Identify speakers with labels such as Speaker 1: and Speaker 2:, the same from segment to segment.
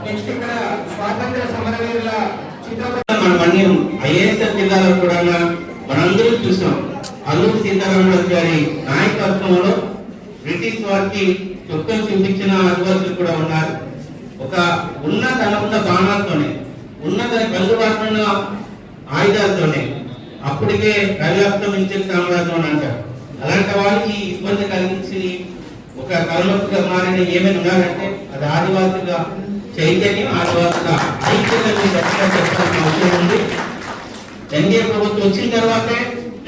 Speaker 1: Next ఇక్కడ స్వాతంత్ర సమరవీరుల చిత్రపటం
Speaker 2: మనమన్నీ ఐఏఎస్ జిల్లాలో కూడా మనందరూ చూసాం. అల్లూరి సీతారామరాజు గారి నాయకత్వంలో బ్రిటిష్ వారికి చుక్కలు చూపించిన ఆదివాసులు కూడా ఉన్నారు. ఒక ఉన్న బాణాలతోనే తన కలుగుబాటులో ఉన్న ఆయుధాలతోనే అప్పటికే రవివ్యాప్తమించే సామ్రాజ్యం అని అంటారు. అలాంటి వాళ్ళకి ఇబ్బంది కలిగించి ఒక తలనొప్పిగా మారిన ఏమైనా ఉన్నారంటే అది ఆదివాసుల చైతన్యం, ఆదివాసుల ఐక్యతని గట్టిగా చెప్పాల్సిన అవసరం ఉంది. ఎన్డీఏ ప్రభుత్వం వచ్చిన తర్వాతే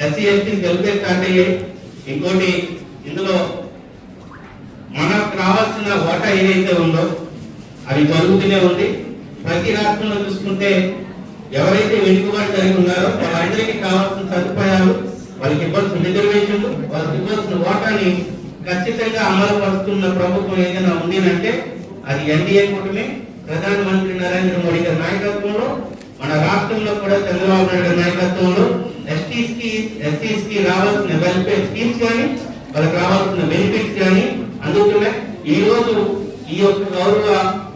Speaker 2: ఎస్సీ ఎస్టీ గెలిపే స్టార్ట్ అయ్యాయి. ఇంకోటి ఇందులో మనకు రావాల్సిన ఓటా ఏదైతే ఉందో అది జరుగుతూనే ఉంది. ప్రతి రాష్ట్రంలో చూసుకుంటే ఎవరైతే వెనుకబాటు కలిగి ఉన్నారో వాళ్ళందరికీ కావాల్సిన సదుపాయాలు, వాళ్ళకి ఇవ్వాల్సిన రిజర్వేషన్లు, వాళ్ళకి ఇవ్వాల్సిన ఓటాని ఖచ్చితంగా అమలు పరుస్తున్న ప్రభుత్వం ఏదైనా ఉంది అంటే అది ఎన్డీఏ కూటమి. ప్రధానమంత్రి నరేంద్ర మోడీ గారి నాయకత్వంలో, మన రాష్ట్రంలో కూడా చంద్రబాబు నాయుడు గారి నాయకత్వంలో ఎస్టీస్ కి రావాల్సిన వెల్ఫేర్ స్కీమ్స్ కానీ, వాళ్ళకి రావాల్సిన బెనిఫిట్స్ కానీ అందుతున్నాయి. ఈ రోజు ఈ యొక్క గౌరవ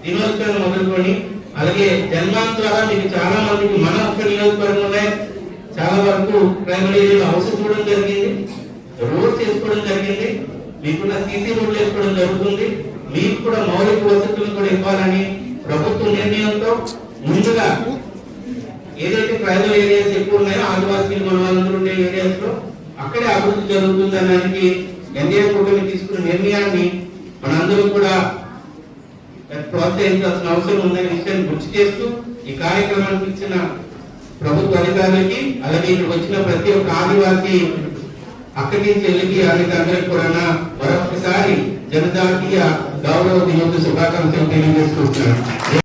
Speaker 2: దినోత్సవం మొదలుకొని అలాగే జన్మాంత్ ద్వారా మీకు చాలా మందికి మన ఒక్క నియోజకవర్గంలో చాలా వరకు ప్రైమరీ ఏరియాలో హౌస్ చూడడం జరిగింది, రోడ్స్ వేసుకోవడం జరిగింది, మీకున్న సీసీ రోడ్లు వేసుకోవడం జరుగుతుంది. మీకు కూడా మౌలిక వసతులు కూడా ఇవ్వాలని ప్రభుత్వ నిర్ణయంతో ముందుగా ఏదైతే ట్రైబల్ ఏరియాస్ ఎక్కువ ఉన్నాయో ఆదివాసీలు మన వాళ్ళందరూ ఉండే ఏరియాస్ లో అక్కడే అభివృద్ధి జరుగుతుందనడానికి ఎన్డీఏ కూటమి తీసుకున్న నిర్ణయాన్ని మనందరూ కూడా ప్రోత్సహించాల్సిన అవసరం ఉందనే విషయాన్ని గుర్తు చేస్తూ ఈ కార్యక్రమానికి ఇచ్చిన ప్రభుత్వ అధికారులకి అలాగే ఇక్కడ వచ్చిన ప్రతి ఒక్క ఆదివాసీ అక్కడికి చెల్లికి అందరికి కూడా మరొకసారి జనజాతీయ గౌరవ దినోత్సవ శుభాకాంక్షలు తెలియజేసుకుంటున్నాను.